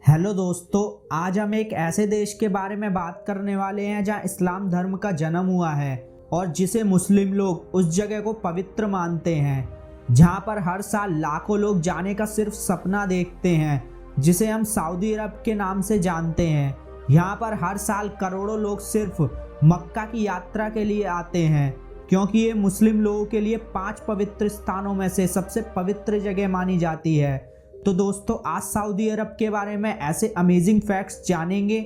Hello दोस्तों, आज हम एक ऐसे देश के बारे में बात करने वाले हैं जहां इस्लाम धर्म का जन्म हुआ है और जिसे मुस्लिम लोग उस जगह को पवित्र मानते हैं, जहां पर हर साल लाखों लोग जाने का सिर्फ सपना देखते हैं, जिसे हम सऊदी अरब के नाम से जानते हैं। यहां पर हर साल करोड़ों लोग सिर्फ मक्का की यात्रा के लिए आते हैं, क्योंकि ये मुस्लिम लोगों के लिए 5 पवित्र स्थानों में से सबसे पवित्र जगह मानी जाती है। तो दोस्तों, आज सऊदी अरब के बारे में ऐसे अमेजिंग फैक्ट्स जानेंगे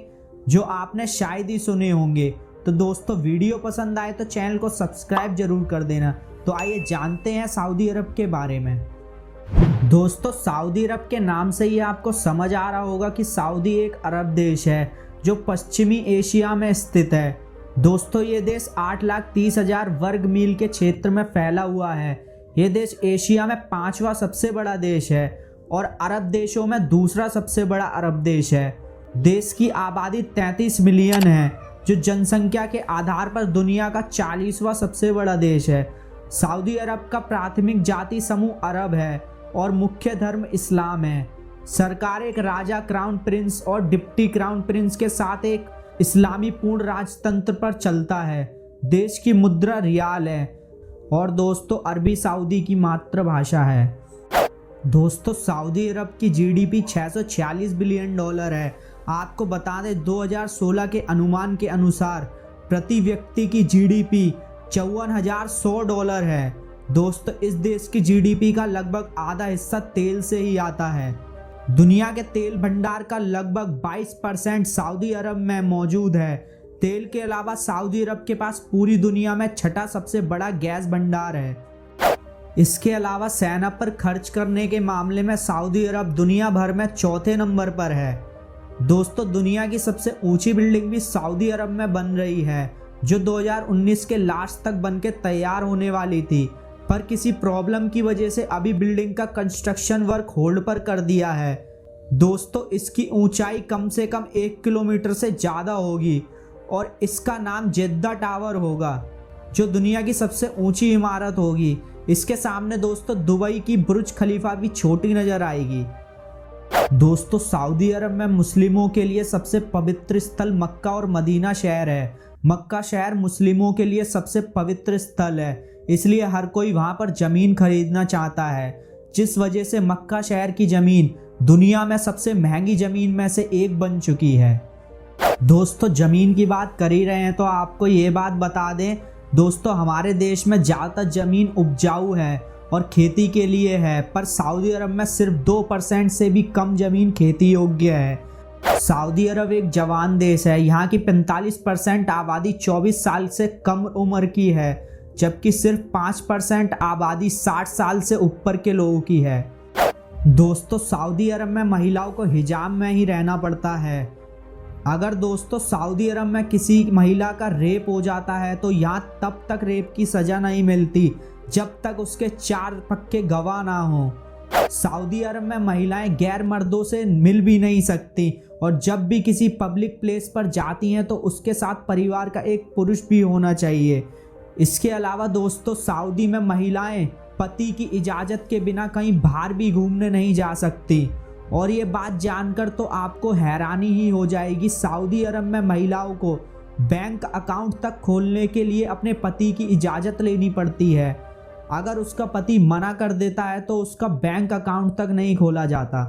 जो आपने शायद ही सुने होंगे। तो दोस्तों, वीडियो पसंद आए तो चैनल को सब्सक्राइब जरूर कर देना। तो आइए जानते हैं सऊदी अरब के बारे में। दोस्तों, सऊदी अरब के नाम से ही आपको समझ आ रहा होगा कि सऊदी एक अरब देश है जो पश्चिमी एशिया में स्थित है। दोस्तों, ये देश 8,30,000 वर्ग मील के क्षेत्र में फैला हुआ है। ये देश एशिया में 5वां सबसे बड़ा देश है और अरब देशों में दूसरा सबसे बड़ा अरब देश है। देश की आबादी 33 मिलियन है, जो जनसंख्या के आधार पर दुनिया का 40वां सबसे बड़ा देश है। सऊदी अरब का प्राथमिक जाति समूह अरब है और मुख्य धर्म इस्लाम है। सरकार एक राजा, क्राउन प्रिंस और डिप्टी क्राउन प्रिंस के साथ एक इस्लामी पूर्ण राजतंत्र पर चलता है। देश की मुद्रा रियाल है और दोस्तों, अरबी सऊदी की मातृभाषा है। दोस्तों, सऊदी अरब की जीडीपी $646 बिलियन है। आपको बता दें, 2016 के अनुमान के अनुसार प्रति व्यक्ति की जीडीपी $54,100 है। दोस्तों, इस देश की जीडीपी का लगभग आधा हिस्सा तेल से ही आता है। दुनिया के तेल भंडार का लगभग 22% सऊदी अरब में मौजूद है। तेल के अलावा सऊदी अरब के पास पूरी दुनिया में 6ठा सबसे बड़ा गैस भंडार है। इसके अलावा सेना पर खर्च करने के मामले में सऊदी अरब दुनिया भर में 4थे नंबर पर है। दोस्तों, दुनिया की सबसे ऊंची बिल्डिंग भी सऊदी अरब में बन रही है, जो 2019 के लास्ट तक बनके तैयार होने वाली थी, पर किसी प्रॉब्लम की वजह से अभी बिल्डिंग का कंस्ट्रक्शन वर्क होल्ड पर कर दिया है। दोस्तों, इसकी ऊंचाई कम से कम 1 किलोमीटर से ज़्यादा होगी और इसका नाम जेद्दा टावर होगा, जो दुनिया की सबसे ऊंची इमारत होगी। इसके सामने दोस्तों, दुबई की बुर्ज खलीफा भी छोटी नजर आएगी। दोस्तों, सऊदी अरब में मुस्लिमों के लिए सबसे पवित्र स्थल मक्का और मदीना शहर है। मक्का शहर मुस्लिमों के लिए सबसे पवित्र स्थल है, इसलिए हर कोई वहां पर जमीन खरीदना चाहता है, जिस वजह से मक्का शहर की जमीन दुनिया में सबसे महंगी जमीन में से एक बन चुकी है। दोस्तों, जमीन की बात कर ही रहे हैं तो आपको ये बात बता दें दोस्तों, हमारे देश में ज़्यादातर ज़मीन उपजाऊ है और खेती के लिए है, पर सऊदी अरब में सिर्फ 2% से भी कम ज़मीन खेती योग्य है। सऊदी अरब एक जवान देश है। यहाँ की 45% आबादी 24 साल से कम उम्र की है, जबकि सिर्फ 5% आबादी 60 साल से ऊपर के लोगों की है। दोस्तों, सऊदी अरब में महिलाओं को हिजाब में ही रहना पड़ता है। अगर दोस्तों सऊदी अरब में किसी महिला का रेप हो जाता है तो यहाँ तब तक रेप की सज़ा नहीं मिलती जब तक उसके 4 पक्के गवाह ना हो। सऊदी अरब में महिलाएं गैर मर्दों से मिल भी नहीं सकती और जब भी किसी पब्लिक प्लेस पर जाती हैं तो उसके साथ परिवार का एक पुरुष भी होना चाहिए। इसके अलावा दोस्तों, सऊदी में महिलाएं पति की इजाज़त के बिना कहीं बाहर भी घूमने नहीं जा सकती। और ये बात जानकर तो आपको हैरानी ही हो जाएगी, सऊदी अरब में महिलाओं को बैंक अकाउंट तक खोलने के लिए अपने पति की इजाज़त लेनी पड़ती है। अगर उसका पति मना कर देता है तो उसका बैंक अकाउंट तक नहीं खोला जाता।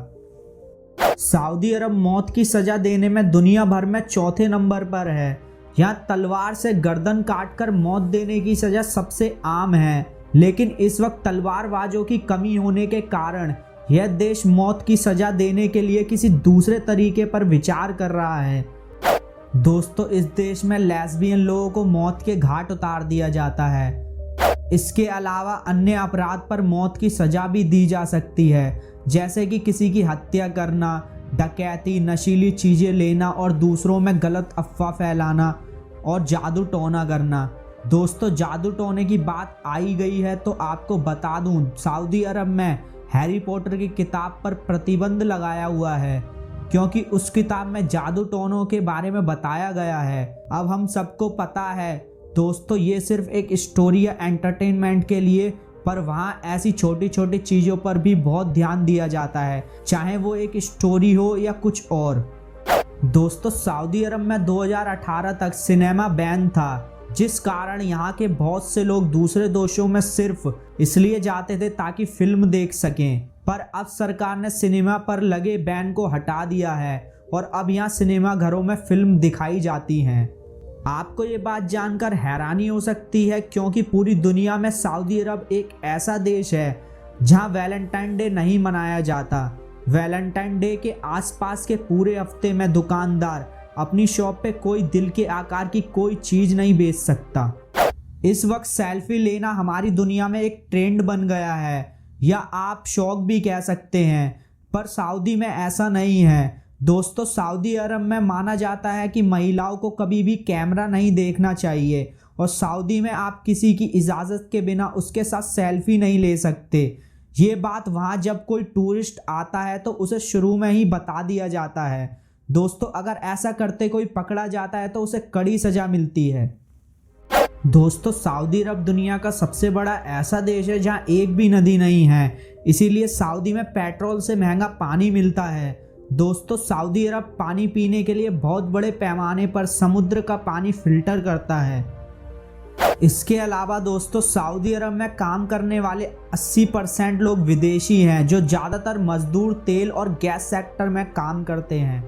सऊदी अरब मौत की सज़ा देने में दुनिया भर में 4थे नंबर पर है। यहाँ तलवार से गर्दन काटकर मौत देने की सज़ा सबसे आम है, लेकिन इस वक्त तलवारबाजों की कमी होने के कारण यह देश मौत की सजा देने के लिए किसी दूसरे तरीके पर विचार कर रहा है। दोस्तों, इस देश में लेस्बियन लोगों को मौत के घाट उतार दिया जाता है। इसके अलावा अन्य अपराध पर मौत की सजा भी दी जा सकती है, जैसे कि किसी की हत्या करना, डकैती, नशीली चीज़ें लेना और दूसरों में गलत अफवाह फैलाना और जादू टोना करना। दोस्तों, जादू टोने की बात आई गई है तो आपको बता दूं, सऊदी अरब में हैरी पॉटर की किताब पर प्रतिबंध लगाया हुआ है, क्योंकि उस किताब में जादू टोनों के बारे में बताया गया है। अब हम सबको पता है दोस्तों, ये सिर्फ एक स्टोरी या एंटरटेनमेंट के लिए पर वहाँ ऐसी छोटी छोटी चीज़ों पर भी बहुत ध्यान दिया जाता है, चाहे वो एक स्टोरी हो या कुछ और। दोस्तों सऊदी अरब में 2018 तक सिनेमा बैन था, जिस कारण यहाँ के बहुत से लोग दूसरे देशों में सिर्फ इसलिए जाते थे ताकि फिल्म देख सकें। पर अब सरकार ने सिनेमा पर लगे बैन को हटा दिया है और अब यहाँ सिनेमा घरों में फिल्म दिखाई जाती हैं। आपको ये बात जानकर हैरानी हो सकती है, क्योंकि पूरी दुनिया में सऊदी अरब एक ऐसा देश है जहाँ वैलेंटाइन डे नहीं मनाया जाता। वैलेंटाइन डे के आसपास के पूरे हफ्ते में दुकानदार अपनी शॉप पे कोई दिल के आकार की कोई चीज़ नहीं बेच सकता। इस वक्त सेल्फी लेना हमारी दुनिया में एक ट्रेंड बन गया है, या आप शौक भी कह सकते हैं, पर सऊदी में ऐसा नहीं है। दोस्तों सऊदी अरब में माना जाता है कि महिलाओं को कभी भी कैमरा नहीं देखना चाहिए, और सऊदी में आप किसी की इजाज़त के बिना उसके साथ सेल्फी नहीं ले सकते। ये बात वहाँ जब कोई टूरिस्ट आता है तो उसे शुरू में ही बता दिया जाता है। दोस्तों अगर ऐसा करते कोई पकड़ा जाता है तो उसे कड़ी सज़ा मिलती है। दोस्तों सऊदी अरब दुनिया का सबसे बड़ा ऐसा देश है जहाँ एक भी नदी नहीं है, इसीलिए सऊदी में पेट्रोल से महंगा पानी मिलता है। दोस्तों सऊदी अरब पानी पीने के लिए बहुत बड़े पैमाने पर समुद्र का पानी फिल्टर करता है। इसके अलावा दोस्तों सऊदी अरब में काम करने वाले 80% लोग विदेशी हैं, जो ज़्यादातर मजदूर तेल और गैस सेक्टर में काम करते हैं।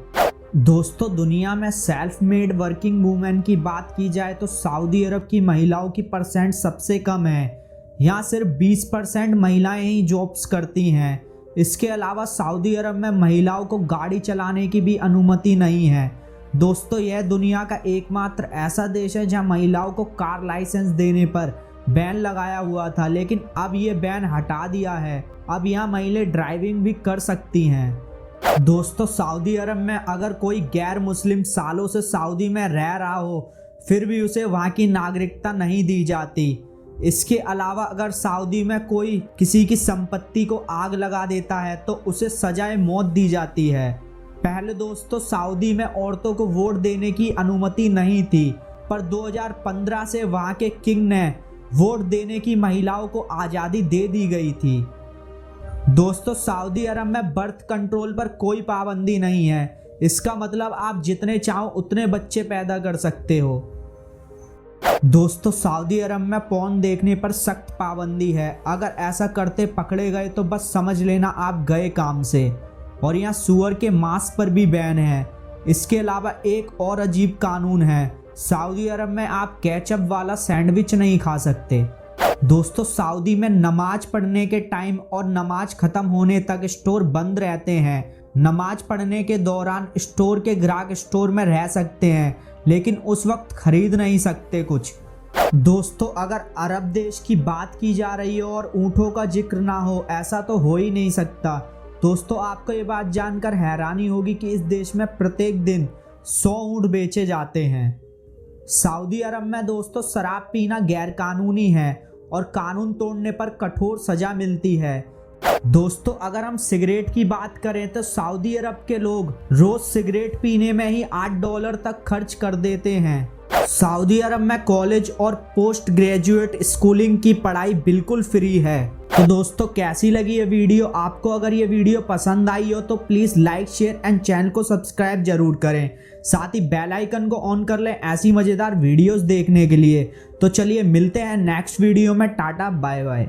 दोस्तों दुनिया में सेल्फ मेड वर्किंग वूमेन की बात की जाए तो सऊदी अरब की महिलाओं की परसेंट सबसे कम है। यहाँ सिर्फ 20% महिलाएं ही जॉब्स करती हैं। इसके अलावा सऊदी अरब में महिलाओं को गाड़ी चलाने की भी अनुमति नहीं है। दोस्तों यह दुनिया का एकमात्र ऐसा देश है जहां महिलाओं को कार लाइसेंस देने पर बैन लगाया हुआ था, लेकिन अब ये बैन हटा दिया है। अब यहाँ महिलाएं ड्राइविंग भी कर सकती हैं। दोस्तों सऊदी अरब में अगर कोई गैर मुस्लिम सालों से सऊदी में रह रहा हो फिर भी उसे वहाँ की नागरिकता नहीं दी जाती। इसके अलावा अगर सऊदी में कोई किसी की संपत्ति को आग लगा देता है तो उसे सजाए मौत दी जाती है। पहले दोस्तों सऊदी में औरतों को वोट देने की अनुमति नहीं थी, पर 2015 से वहां के किंग ने वोट देने की महिलाओं को आज़ादी दे दी गई थी। दोस्तों सऊदी अरब में बर्थ कंट्रोल पर कोई पाबंदी नहीं है। इसका मतलब आप जितने चाहो उतने बच्चे पैदा कर सकते हो। दोस्तों सऊदी अरब में पॉर्न देखने पर सख्त पाबंदी है। अगर ऐसा करते पकड़े गए तो बस समझ लेना आप गए काम से। और यहाँ सुअर के मांस पर भी बैन है। इसके अलावा एक और अजीब कानून है, सऊदी अरब में आप केचप वाला सैंडविच नहीं खा सकते। दोस्तों सऊदी में नमाज पढ़ने के टाइम और नमाज खत्म होने तक स्टोर बंद रहते हैं। नमाज पढ़ने के दौरान स्टोर के ग्राहक स्टोर में रह सकते हैं, लेकिन उस वक्त खरीद नहीं सकते कुछ। दोस्तों अगर अरब देश की बात की जा रही हो और ऊँटों का जिक्र ना हो, ऐसा तो हो ही नहीं सकता। दोस्तों आपको ये बात जानकर हैरानी होगी कि इस देश में प्रत्येक दिन 100 ऊँट बेचे जाते हैं। सऊदी अरब में दोस्तों शराब पीना गैर कानूनी है और कानून तोड़ने पर कठोर सजा मिलती है। दोस्तों अगर हम सिगरेट की बात करें तो सऊदी अरब के लोग रोज सिगरेट पीने में ही $8 तक खर्च कर देते हैं। सऊदी अरब में कॉलेज और पोस्ट ग्रेजुएट स्कूलिंग की पढ़ाई बिल्कुल फ्री है। तो दोस्तों कैसी लगी ये वीडियो? आपको अगर ये वीडियो पसंद आई हो तो please like share and channel को सब्सक्राइब जरूर करें। साथ ही बेल आइकन को ऑन कर लें ऐसी मज़ेदार वीडियोस देखने के लिए। तो चलिए मिलते हैं नेक्स्ट वीडियो में। Tata bye bye.